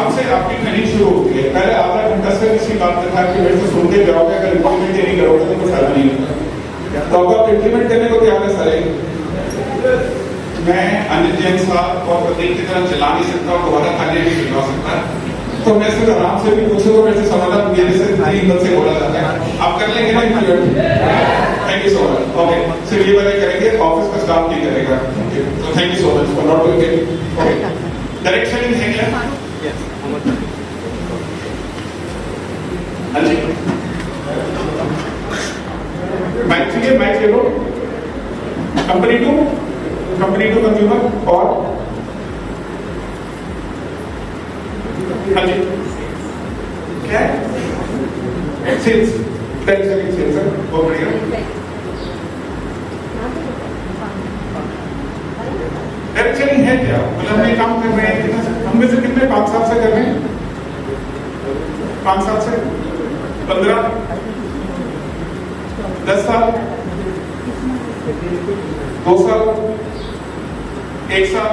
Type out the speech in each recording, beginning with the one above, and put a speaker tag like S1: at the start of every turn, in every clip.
S1: आराम से आपकी ट्रेनिंग शुरू होती है। पहले आधा घंटा से इसी बात पे था कि मेरे से सुनते जाओगे, अगर इम्प्लीमेंट नहीं करोगे तो फायदा नहीं होगा। तो अब आप इम्प्लीमेंट करने को तैयार है सारे? मैं अनिल जैन साहब और प्रतीक की तरह चला नहीं सकता और दोबारा खाने भी खिलवा सकता, तो मैं सिर्फ आराम से भी पूछूंगा, मेरे से समाधान मेरे से नहीं हिम्मत से बोला जाता है। आप कर लेंगे ना implement? Thank you so much. Okay, सिर्फ ये वाले करेंगे, ऑफिस का स्टाफ नहीं करेगा। तो thank you so much for not doing it. Okay, direct selling है क्या? हाँ जी, माइक चाहिए, माइक ले लो। कंपनी टू कंज्यूमर और हाँ जी, क्या है? सेल्स, डायरेक्ट सेलिंग सेल्स है, बहुत बढ़िया। डायरेक्ट सेलिंग है क्या? मतलब हम ये काम कर रहे हैं, हम में से कितने 5 साल से कर रहे हैं? 5 साल से, 15, 10 साल, 2 साल, 1 साल?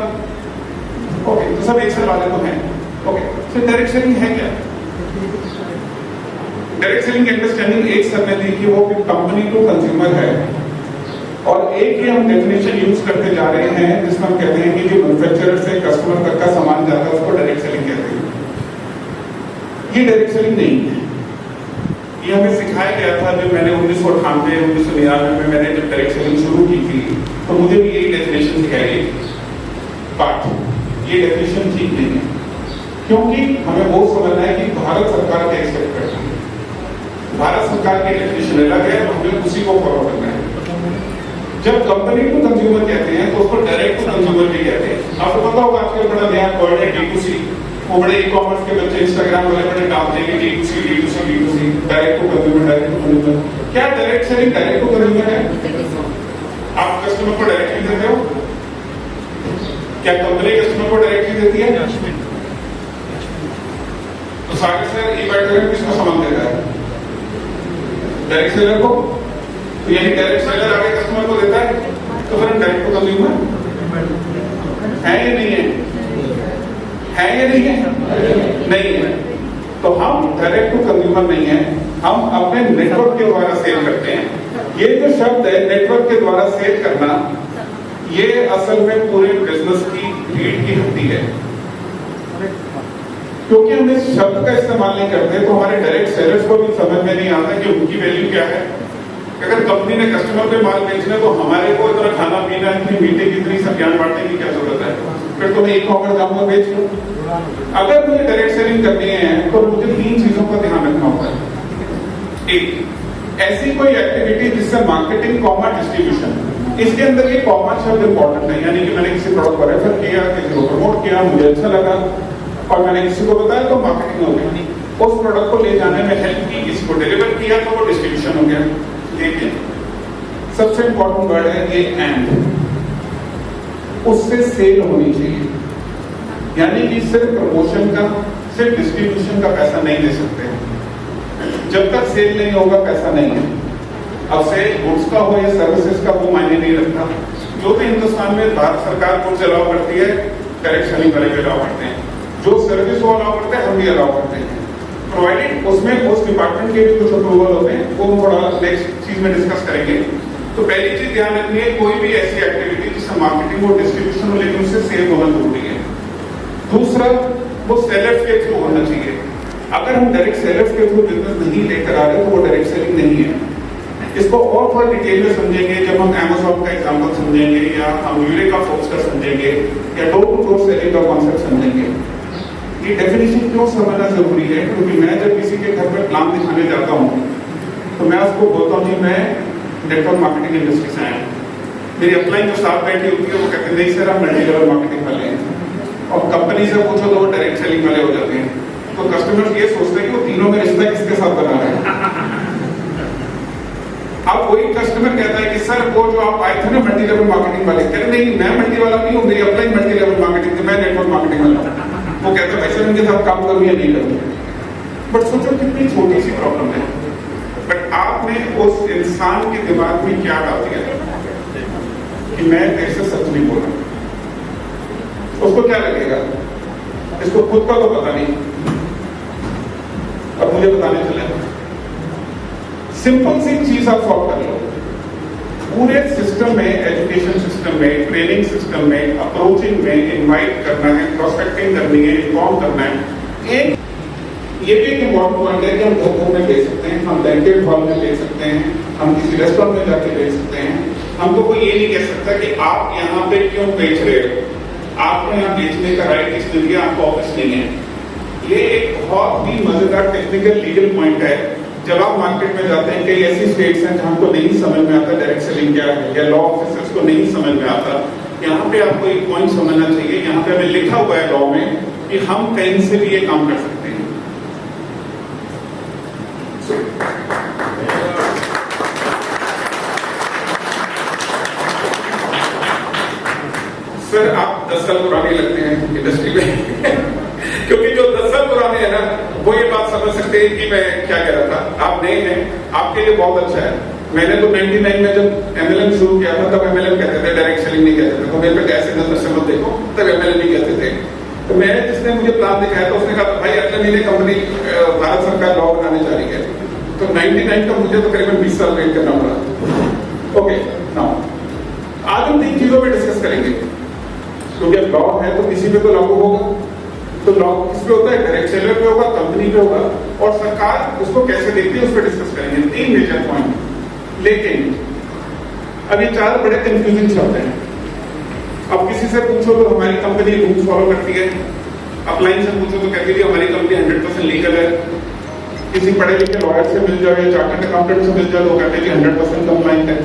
S1: ओके, तो सब 1 साल वाले तो हैं। ओके, तो डायरेक्ट सेलिंग है क्या? डायरेक्ट सेलिंग की अंडरस्टैंडिंग एक समय थी कि वो कंपनी टू कंज्यूमर है, और एक ही हम डेफिनेशन यूज करते जा रहे हैं जिसमें हम कहते हैं कि जो मैन्युफैक्चरर से कस्टमर तक का सामान जाता है उसको डायरेक्ट सेलिंग कहते हैं। ये डायरेक्ट सेलिंग नहीं है। ये हमें सिखाया गया था जब मैंने 1998 1999 में मैंने जब डायरेक्ट सेलिंग शुरू की थी, तो मुझे भी यही डेफिनेशन सिखाई गई। बट ये डेफिनेशन ठीक नहीं है, क्योंकि हमें वो समझना है कि भारत सरकार क्या एक्सपेक्ट करती है। भारत सरकार की डेफिनेशन अलग है, हमें उसी को फॉलो करना है। जब कंपनी टू कंज्यूमर कहते हैं तो उसको डायरेक्ट टू कंज्यूमर भी कहते हैं। आपको पता होगा आजकल बड़ा नया वर्ड है D2C। वो बड़े ई कॉमर्स के बच्चे इंस्टाग्राम वाले बड़े डाल देंगे D2C, direct to consumer, direct to consumer. क्या direct selling direct to consumer है? आप कस्टमर को डायरेक्टली देते हो? क्या कंपनी कस्टमर को डायरेक्टली देती है? तो सागर सर ई बैठक किसको सामान देता है? डायरेक्ट सेलर को। तो यानी डायरेक्ट सेलर आगे कस्टमर को देता है, तो फिर हम डायरेक्ट टू कंज्यूमर है या नहीं है? है या नहीं है? नहीं है। तो हम डायरेक्ट टू कंज्यूमर नहीं है, हम अपने नेटवर्क के द्वारा सेल करते हैं। ये जो शब्द है नेटवर्क के द्वारा सेल करना, ये असल में पूरे बिजनेस की रीढ़ की हड्डी है। क्योंकि हम इस शब्द का इस्तेमाल नहीं करते तो हमारे डायरेक्ट सेलर्स को भी समझ में नहीं आता कि उनकी वैल्यू क्या है। अगर कंपनी ने कस्टमर पे माल बेचना तो हमारे को इतना खाना पीना, इतनी मीटिंग, इतनी सब ज्ञान बांटने की क्या जरूरत है? फिर तो मैं ई कॉमर्स जाऊंगा बेच लूं। अगर मुझे डायरेक्ट सेलिंग करनी है तो मुझे 3 चीजों का ध्यान रखना होता है। एक, ऐसी कोई एक्टिविटी जिससे मार्केटिंग कॉमा डिस्ट्रीब्यूशन, इसके अंदर ये कॉमा शब्द इंपॉर्टेंट है, यानी कि मैंने किसी प्रोडक्ट को रेफर किया, किसी को प्रमोट किया, मुझे अच्छा लगा और मैंने किसी को बताया तो मार्केटिंग हो गई। उस प्रोडक्ट को ले जाने में हेल्प की, किसी को डिलीवर किया तो वो डिस्ट्रीब्यूशन हो गया। लेकिन सबसे इंपॉर्टेंट वर्ड है ये एंड, उससे सेल होनी चाहिए। यानी कि सिर्फ प्रमोशन का, सिर्फ डिस्ट्रीब्यूशन का पैसा नहीं दे सकते। जब तक सेल नहीं होगा पैसा नहीं है। अब से गुड्स का हो या सर्विसेज का वो मायने नहीं रखता। जो भी हिंदुस्तान में भारत सरकार गुड्स अलाउ करती है, डायरेक्ट सेलिंग वाले भी अलाउ करते हैं। जो सर्विस वो अलाउ करते हैं हम भी अलाउ करते हैं, प्रोवाइडेड उसमें उस डिपार्टमेंट के भी कुछ अप्रूवल होते हैं, वो थोड़ा नेक्स्ट चीज में डिस्कस करेंगे। तो पहली चीज ध्यान रखनी है, कोई भी ऐसी एक्टिविटी जिससे मार्केटिंग और डिस्ट्रीब्यूशन हो लेकिन उससे सेल होना जरूरी है। दूसरा, वो सेलर्स के थ्रू होना चाहिए। अगर हम डायरेक्ट सेलर्स के थ्रू बिजनेस नहीं लेकर आ रहे तो वो डायरेक्ट सेलिंग नहीं है। इसको और थोड़ा डिटेल में समझेंगे जब हम Amazon का एग्जांपल समझेंगे, या हम यूरेका फोर्ब्स का समझेंगे, या डोर टू डोर सेलिंग का कॉन्सेप्ट समझेंगे। ये डेफिनेशन क्यों समझना जरूरी है? क्योंकि मैं जब किसी के घर में प्लान दिखाने जाता हूँ तो मैं उसको बोलता हूँ कि मैं नेटवर्क मार्केटिंग इंडस्ट्री से आया हूँ। मेरी अपलाइन जो साथ बैठी होती है वो कहते हैं नहीं सर हम मल्टी लेवल मार्केटिंग वाले हैं। और कंपनी से पूछो तो वो डायरेक्ट सेलिंग वाले हो जाते हैं। तो कस्टमर ये सोचते हैं कि वो तीनों में रिश्ता किसके साथ बना रहे हैं। अब वही कस्टमर कहता है कि सर वो जो आप आए थे ना मल्टी लेवल मार्केटिंग वाले, कहते नहीं मैं मल्टी वाला नहीं हूँ, मेरी अपलाइन मल्टी लेवल मार्केटिंग थी, मैं नेटवर्क मार्केटिंग वाला। वो कहता है भाई सर उनके साथ काम करूँ या नहीं करूँ। बट सोचो कितनी छोटी सी प्रॉब्लम है, बट आपने उस इंसान के दिमाग में क्या डाल दिया कि मैं ऐसे सच नहीं बोला। उसको क्या लगेगा? इसको खुद का तो पता नहीं, अब मुझे बताने चला। सिंपल सी चीज आप सॉल्व कर लो। पूरे सिस्टम में, एजुकेशन सिस्टम में, ट्रेनिंग सिस्टम में, अप्रोचिंग में इनवाइट करना है, प्रोस्पेक्टिंग करनी है, इन्फॉर्म करना है। एक ये भी एक इम्पॉर्टेंट पॉइंट है कि हम घर घर में बेच सकते हैं, हम बैंकेट हॉल में बेच सकते हैं, हम किसी रेस्टोरेंट में जाके बेच सकते हैं। हमको कोई ये नहीं कह सकता कि आप यहाँ पे क्यों बेच रहे हो, आपको यहाँ बेचने का राइट किसने दिया, आपका ऑफिस नहीं है। ये एक बहुत ही मजेदार टेक्निकल लीगल पॉइंट है। जब आप मार्केट में जाते हैं, कई ऐसी स्टेट्स हैं जहाँ को नहीं समझ में आता डायरेक्ट सेलिंग क्या है, या लॉ ऑफिसर्स को नहीं समझ में आता। यहाँ पे आपको एक पॉइंट समझना चाहिए, यहाँ पे हमें लिखा हुआ है लॉ में कि हम कहीं से भी ये काम कर सकते हैं। सर आप 10 साल पुराने लगते हैं इंडस्ट्री में क्योंकि जो 10 साल पुराने हैं ना, वो ये बात समझ सकते हैं कि मैं क्या कह रहा था। आप नए हैं, आपके लिए बहुत अच्छा है। मैंने तो 99 में जब एमएलएम शुरू किया था, तब एमएलएम कहते थे, डायरेक्ट सेलिंग नहीं कहते थे। तो मेरे पे ऐसे नजर से मत देखो, तब एमएलएम नहीं कहते थे। तो मैं, जिसने मुझे प्लान दिखाया था, उसने कहा भाई अगले महीने कंपनी भारत सरकार लॉ बनाने जा रही है। तो 99 का मुझे तो करीबन 20 साल वेट करना पड़ा। ओके, नाउ आज हम 3 चीजों पे डिस्कस करेंगे। क्योंकि अब लॉ है तो किसी पे तो लागू होगा। तो लॉ किस पे होता है? डायरेक्ट सेलर पे होगा, कंपनी पे होगा, और सरकार उसको कैसे देखती है उस पर डिस्कस करेंगे। 3 मेजर पॉइंट। लेकिन अब ये 4 बड़े कंफ्यूजिंग शब्द हैं। अब किसी से पूछो तो हमारी कंपनी रूल्स फॉलो करती है, अपलाइन से पूछो तो कहती है हमारी कंपनी 100% लीगल है। किसी पढ़े लिखे लॉयर से मिल जाओ या चार्टर्ड अकाउंटेंट से मिल जाओ तो कहते हैं कि 100% कंप्लाइंट है।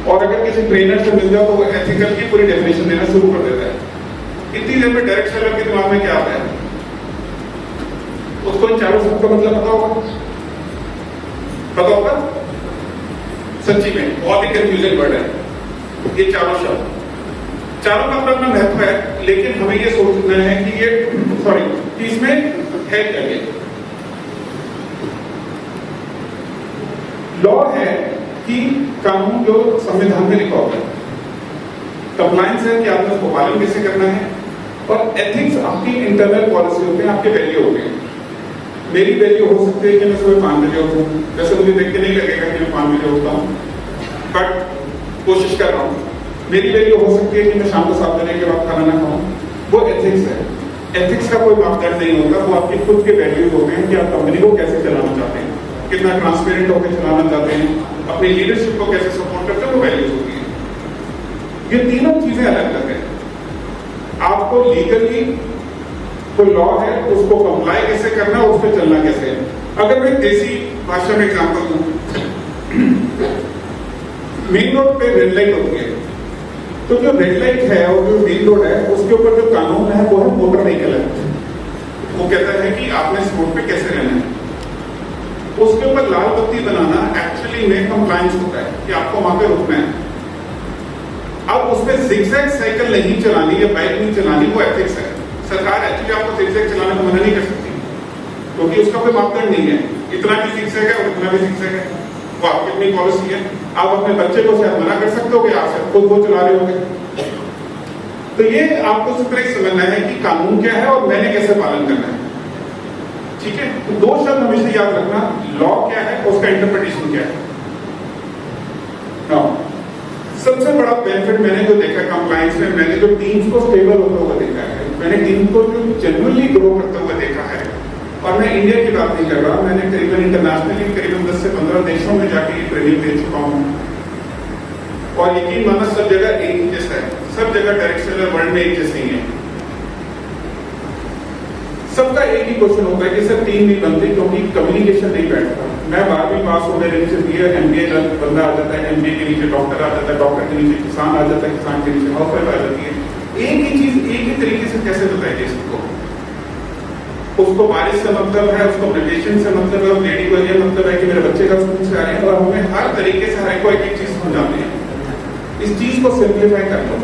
S1: और अगर किसी ट्रेनर से मिल जाओ तो वो एथिकल की पूरी डेफिनेशन देना शुरू कर देता है। इतनी देर में डायरेक्ट सेलर के दिमाग में क्या आता है? उसको इन 4 शब्द का मतलब पता होगा? पता होगा? सच्ची में बहुत ही कंफ्यूजन वर्ड है ये 4 शब्द। चारों का अपना महत्व है, लेकिन हमें ये सोचना है कि ये कि इसमें है क्या। ये लॉ है कि कानून जो संविधान में लिखा होता है, कंप्लायंस है कि आपने उसको पालन कैसे करना है, और एथिक्स आपकी इंटरनल पॉलिसी होते हैं, आपके वैल्यू होते हैं। मेरी वैल्यू हो सकती है कि मैं सुबह 5 बजे उठूं, जैसे मुझे देख के नहीं लगेगा कि मैं 5 बजे उठता हूँ, बट कोशिश कर रहा हूँ। मेरी वैल्यू हो सकती है कि मैं शाम को 7 बजे के बाद खाना ना खाऊं। वो एथिक्स है। एथिक्स का कोई मापदंड नहीं होता, वो आपके खुद के वैल्यूज होते हैं कि आप कंपनी को कैसे चलाना चाहते हैं, कितना ट्रांसपेरेंट होकर चलाना चाहते हैं, अपनी लीडरशिप को कैसे सपोर्ट करते हैं, वो वैल्यूज होती है। ये तीनों चीजें अलग अलग है। आपको लीगली कोई लॉ है, उसको कंप्लाई कैसे करना, उस पर चलना कैसे है। अगर मैं देसी भाषा में एग्जांपल दूं, मेन रोड पे रेड लाइट होती है, तो जो रेड लाइट है और जो मेन रोड है, उसके ऊपर जो कानून है वो है मोटर व्हीकल एक्ट। वो कहता है कि आपने इस रोड पे कैसे रहना है। उसके ऊपर लाल बत्ती बनाना एक्चुअली में कंप्लायंस होता है कि आपको वहां पे रुकना है। अब उसमें जिगजैग साइकिल नहीं चलानी या बाइक नहीं चलानी, वो एथिक्स है। सरकार एक्चुअली आपको जिगजैग चलाने को मना नहीं कर सकती, क्योंकि उसका कोई मापदंड नहीं है। इतना भी जिगजैग है और इतना भी जिगजैग है, वो आपकी अपनी पॉलिसी है। आप अपने बच्चे को शायद मना कर सकते हो कि आप खुद वो चला रहे होंगे। तो ये आपको सिर्फ समझना है कि कानून क्या है और मैंने कैसे पालन करना है। ठीक है, तो 2 शब्द हमेशा याद रखना, लॉ क्या है, उसका इंटरप्रिटेशन क्या है। सबसे बड़ा बेनिफिट मैंने जो देखा कंप्लायंस में, मैंने जो टीम्स को स्टेबल होता हुआ देखा है, मैंने टीम को जो जनरली ग्रो करते हुए देखा है। और मैं इंडिया की बात नहीं कर रहा, मैंने करीबन इंटरनेशनली करीबन 10 से 15 देशों में जाके ये ट्रेनिंग दे चुका हूँ। और यकीन माना सब जगह एक ही जैसा है, सब जगह डायरेक्ट सेलर वर्ल्ड में एक जैसे ही है। सबका एक ही क्वेश्चन होता है कि सर टीम नहीं बनती क्योंकि कम्युनिकेशन नहीं बैठता। मैं 12वीं पास हो, मेरे नीचे बीए एमबीए बंदा आ जाता है, एमबीए के नीचे डॉक्टर आ जाता है, डॉक्टर के नीचे किसान आ जाता है, किसान के नीचे हाउसवाइफ आ जाती है। एक ही चीज एक ही तरीके से कैसे बताएंगे इसको? उसको बारिश से मतलब है, उसको मेडिटेशन से मतलब है, लेडी को ये मतलब है कि मेरे बच्चे का स्कूल से आ रहे हैं, और हमें हर तरीके से हर को एक एक चीज समझाते हैं। इस चीज को सिंप्लीफाई कर लो।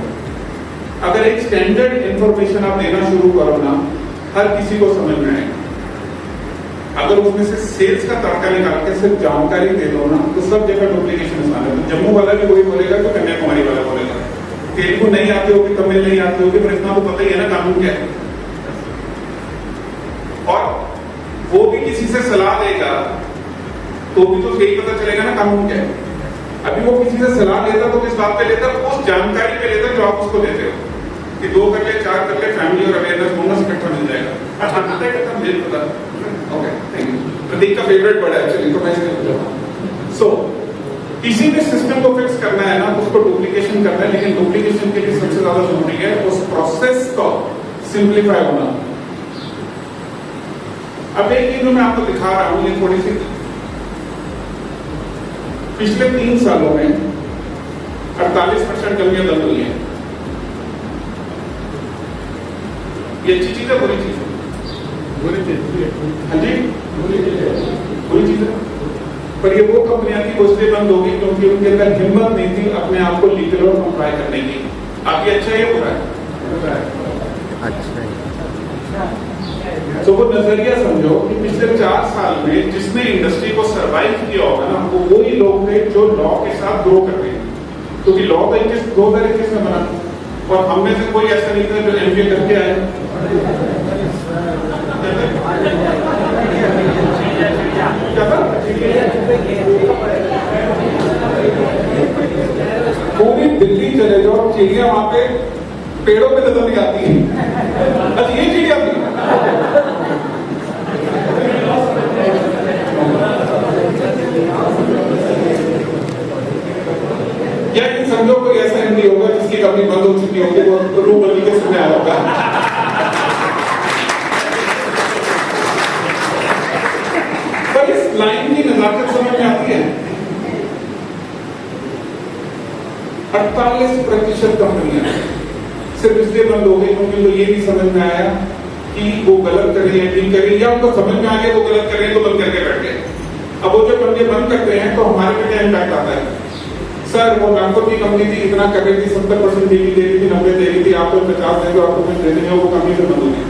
S1: अगर एक स्टैंडर्ड इंफॉर्मेशन आप देना शुरू करो ना, हर किसी को समझ में आएगा। अगर उसमें से सेल्स का तड़का निकाल के सिर्फ जानकारी दे दो ना, तो सब जगह डुप्लीकेशन आसान है। तो जम्मू वाला भी वही बोलेगा तो कन्याकुमारी वाला बोलेगा। तेलुगु नहीं आती होगी, तमिल नहीं आती होगी, पर इतना तो पता ही है ना कानून क्या है। वो भी किसी से सलाह देगा तो भी तो यही पता चलेगा ना कानून क्या है। अभी वो किसी से सलाह लेता तो किस बात पे लेता, उस जानकारी पे लेता जो आप उसको देते हो कि 2 कर ले, 4 कर ले, फैमिली और अवेयरनेस दोनों से इकट्ठा मिल जाएगा। अच्छा पता है कि मुझे पता। Okay thank you. प्रतीक का फेवरेट वर्ड है एक्चुअली, तो मैं इसलिए सो किसी भी सिस्टम को फिक्स करना है ना, उसको डुप्लीकेशन करना है, लेकिन डुप्लीकेशन के लिए सबसे ज्यादा जरूरी है उस प्रोसेस को सिंप्लीफाई होना। अब एक चीज मैं आपको दिखा रहा हूं, ये थोड़ी सी पिछले 3 सालों में 48% कमियां बंद हुई हैं। ये अच्छी चीज है बुरी चीज है? हाँ जी बुरी चीज है। पर ये वो कंपनियां थी वो इसलिए बंद होगी क्योंकि उनके अंदर हिम्मत नहीं थी अपने आप को लीगल और कंप्लाई करने की। आप ये अच्छा है बुरा है? अच्छा। तो वो नजरिया समझो कि पिछले 4 साल में जिसने इंडस्ट्री को सरवाइव किया होगा ना, वो वही लोग थे जो लॉ के साथ ग्रो कर रहे हैं, क्योंकि लॉ तो 2021 में बना और हम में से कोई ऐसा नहीं था जो MBA करके आए। पूरी दिल्ली चले जाओ, चिड़िया वहां पे पेड़ों पे नजर नहीं आती है। अच्छा ये चिड़िया थी। या इन समझो कोई ऐसा MD होगा जिसकी कंपनी बंद हो चुकी होगी, वो रूम बनी के सुनने आया होगा। पर इस लाइन की नजाकत समझ में आती है। 48% कंपनियां सिर्फ इसलिए बंद हो गई क्योंकि उनको ये नहीं समझ में आया कि वो गलत कर रही है ठीक कर रही है, या उनको समझ में आ गया वो गलत कर रहे हैं तो बंद करके बैठ गए। अब वो जो कंपनी बंद करते हैं तो हमारे पे क्या इम्पैक्ट आता है? सर वो नागपुर की कंपनी थी, इतना कर रही थी, 70% दे रही थी, 90 दे रही थी, आपको 50 देंगे, आपको कुछ दे देंगे, वो कंपनी से बंद हो गई।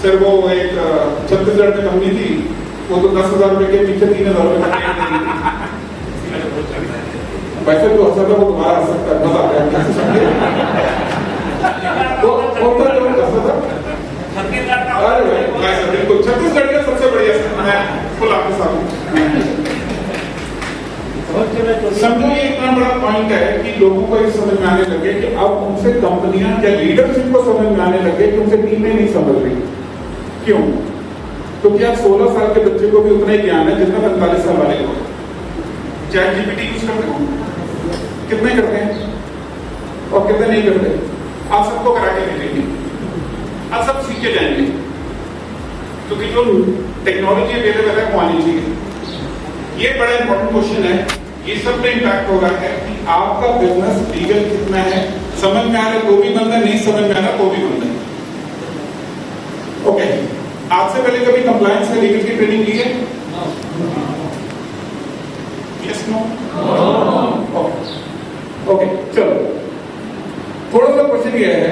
S1: सर वो एक छत्तीसगढ़ में कंपनी थी, वो तो 10,000 रुपए के पीछे 3,000 रुपए वैसे तो हंसा था, वो दोबारा हंस सकता है, मजा आता है। तो कौन सा जो हंसा था? अरे भाई बिल्कुल छत्तीसगढ़ का सबसे बढ़िया है, फुल आपके साथ। समझो ये इतना बड़ा पॉइंट है कि लोगों को ये समझ में आने लगे कि अब उनसे कंपनियां या लीडरशिप को समझ में आने लगे कि उनसे टीमें नहीं समझ रही। क्यों? क्योंकि आप 16 साल के बच्चे को भी उतना ही ज्ञान है जितना 45 साल वाले को। ChatGPT यूज करते हो? कितने करते हैं और कितने नहीं करते? आप सबको करा के भेजेंगे, आप सब सीख के जाएंगे, क्योंकि जो टेक्नोलॉजी अवेलेबल है वो आनी चाहिए। ये बड़ा इंपॉर्टेंट क्वेश्चन है, ये सब पे इम्पैक्ट होगा है कि आपका बिजनेस लीगल कितना है, समझ में आ रहा है तो भी बंद है, नहीं समझ में आ रहा तो भी बंद है। ओके, आज से पहले कभी कंप्लायंस या लीगल की ट्रेनिंग ली है? Yes no? ओके चलो, थोड़ा सा क्वेश्चन ये है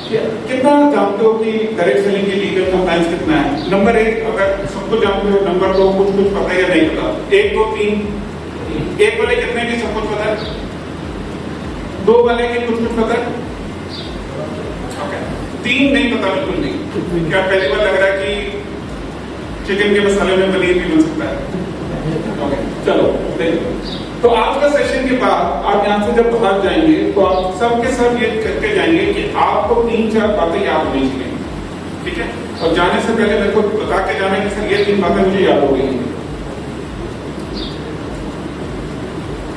S1: कि कितना जानते हो कि डायरेक्ट सेलिंग की लीगल कंप्लायंस कितना है? नंबर 1 अगर सबको जानते हो, नंबर 2 कुछ पता है या नहीं पता? 1 2 3 1 वाले कितने की सब कुछ पता है? 2 वाले की कुछ पता है? ओके, 3 नहीं पता बिल्कुल नहीं। क्या पहली बार लग रहा है कि चिकन के मसाले में पनीर भी बन सकता है? ओके चलो देखो, तो आज का सेशन के बाद आप यहाँ से जब बाहर जाएंगे तो आप सबके सब ये करके जाएंगे कि आपको 3-4 बातें याद होनी चाहिए, ठीक है? और जाने से पहले मेरे को बता के जाना कि सर ये 3 बातें मुझे याद हो गई हैं।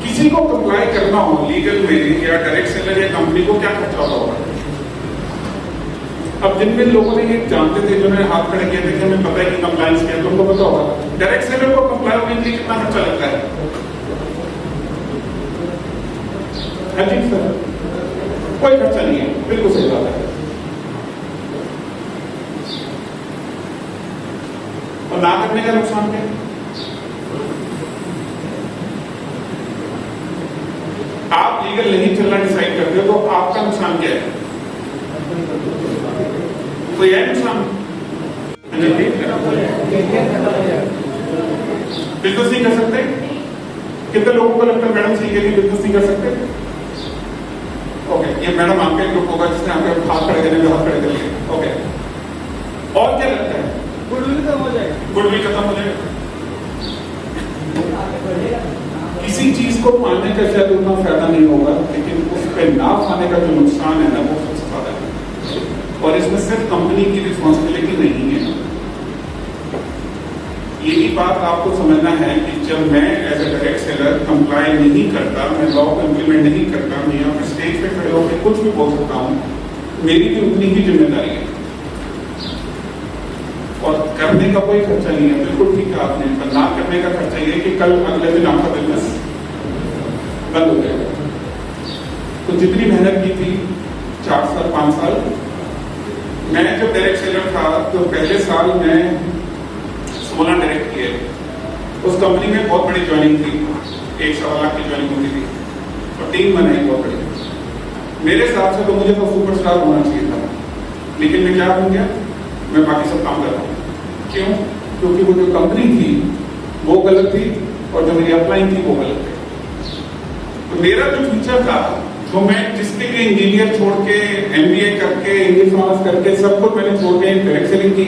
S1: किसी को कंप्लाई करना हो लीगल में या डायरेक्ट सेलर या कंपनी को क्या खर्चा होगा? अब जिन जिन लोगों ने ये जानते थे, जिन्होंने हाथ खड़े किए थे कि हमें पता है कि कंप्लायंस क्या है, तुमको पता होगा डायरेक्ट सेलर को कंप्लाई होने के लिए कितना खर्चा लगता है? जी सर, कोई खर्चा नहीं है, बिल्कुल सही बात है। और ना करने का नुकसान क्या है? आप लीगल नहीं चलना डिसाइड करते हो तो आपका नुकसान क्या है? कोई है नुकसान? बिजनेस नहीं कर सकते? कितने लोगों को लगता है मैडम सीखेगी बिजनेस नहीं कर सकते? ओके, ये मैडम आपका ग्रुप होगा जिसने आपके हाथ खड़े करने में हाथ खड़े कर लिए। ओके, और क्या लगता है?
S2: हो जाएगा।
S1: गुडविल खत्म हो जाएगा। किसी चीज को मानने का शायद उतना फायदा नहीं होगा, लेकिन उस पर ना खाने का जो नुकसान है ना वो सबसे ज्यादा है। और इसमें सिर्फ कंपनी की रिस्पॉन्सिबिलिटी नहीं है। यही बात आपको समझना है कि जब मैं as a direct seller comply नहीं करता, मैं लॉ को इम्प्लीमेंट नहीं करता, मैं यहाँ पे स्टेज पे खड़े होकर कुछ भी बोल सकता हूँ, मेरी भी उतनी ही जिम्मेदारी है। और करने का कोई खर्चा नहीं है, बिल्कुल ठीक है आपने, पर ना करने का खर्चा ये है कि कल अगले दिन आपका बिजनेस बंद हो जाएगा। तो जितनी मेहनत की थी 4 साल 5 साल, मैं जब डायरेक्ट सेलर था तो पहले साल मैं 16 डायरेक्ट किए। उस कंपनी में बहुत बड़ी ज्वाइनिंग थी, 1.25 लाख की ज्वाइनिंग होती थी और टीम बनाई बहुत बड़ी। मेरे हिसाब से तो मुझे तो सुपरस्टार होना चाहिए था, लेकिन मैं क्या बन गया, मैं बाकी सब काम कर रहा हूँ। क्यों? क्योंकि वो जो कंपनी थी वो गलत थी और जो मेरी अपलाइन थी वो गलत थी। तो मेरा जो फ्यूचर था, जो मैं जिसके लिए इंजीनियर छोड़ के MBA करके इंग्लिश ऑनर्स करके सब कुछ मैंने छोड़ के डायरेक्ट सेलिंग की,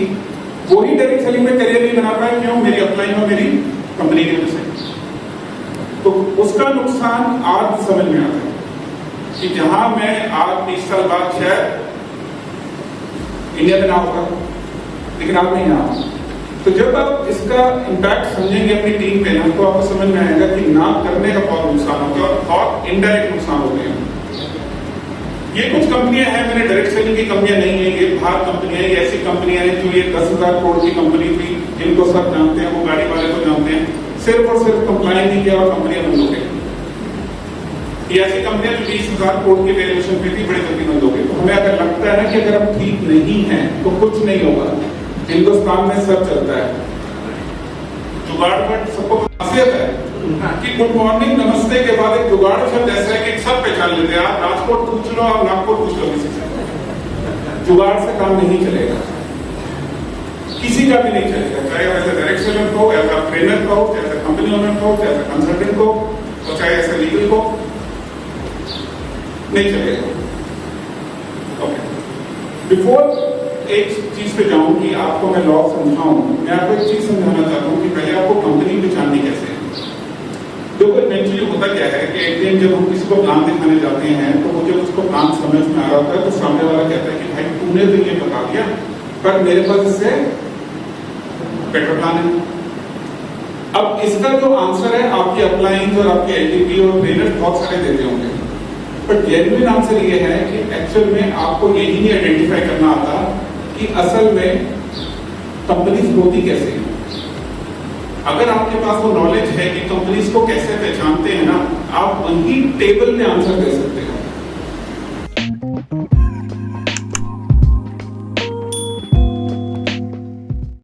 S1: वही डायरेक्ट सेलिंग में करियर नहीं बना पाया। क्यों? मेरी अपलाइन और मेरी कंपनी की वजह से। तो उसका नुकसान आज समझ में आता है कि जहां मैं आज 30 साल बाद शायद इंडिया में ना होगा, लेकिन आप नहीं आओ। तो जब आप इसका इम्पैक्ट समझेंगे अपनी टीम पे ना, तो आपको समझ में आएगा कि ना करने का बहुत नुकसान होता है और बहुत इनडायरेक्ट नुकसान होते हैं। ये कुछ कंपनियां हैं, मैंने डायरेक्ट सेलिंग की कंपनियां नहीं है, ये बाहर कंपनियां हैं, ये ऐसी कंपनियां हैं जो ये 10,000 करोड़ की कंपनी थी, जिनको सब जानते हैं, वो गाड़ी वाले को जानते हैं, सिर्फ और सिर्फ कंप्लाइन नहीं किया और कंपनियां बंद हो गई। ये ऐसी कंपनियां जो 20,000 करोड़ की वैल्यूएशन पे थी, बड़े जल्दी बंद हो गई। तो हमें अगर लगता है ना कि अगर हम ठीक नहीं है तो कुछ नहीं होगा, हिंदुस्तान में सब चलता है, जुगाड़ पर सबको खासियत है कि गुड मॉर्निंग नमस्ते के बाद एक जुगाड़ शब्द ऐसा है कि सब पहचान लेते हैं। आप राजकोट पूछ लो, आप नागपुर पूछ लो, किसी से जुगाड़ से काम नहीं चलेगा, किसी का भी नहीं चलेगा, चाहे ऐसे डायरेक्ट सेलर को, ऐसा ट्रेनर को, चाहे कंपनी ओनर को, चाहे कंसल्टेंट को, और चाहे ऐसे लीगल को, नहीं चलेगा। ओके, बिफोर एक चीज पे जाऊं कि आपको मैं लॉ समझाऊं, मैं आपको एक चीज समझाना चाहता हूं कि पहले आपको कंपनी पहचाननी कैसे है। देखो इवेंचुअली होता क्या है कि एक दिन जब हम किसी को प्लान दिखाने जाते हैं, तो वो जब उसको प्लान समझ में आ रहा होता है तो सामने वाला कहता है कि भाई तूने तो ये बता दिया, पर मेरे पास इससे बेटर प्लान है। अब इसका जो आंसर है आपकी अपलाइंस और आपके LTP और ट्रेनर बहुत सारे देते होंगे, बट जेन्युइन आंसर ये है कि एक्चुअल में आपको यही नहीं आइडेंटिफाई करना आता कि असल में कंपनीज होती कैसे हैं। अगर आपके पास वो नॉलेज है कि कंपनीज को कैसे पहचानते हैं ना, आप वही टेबल में आंसर दे सकते हो।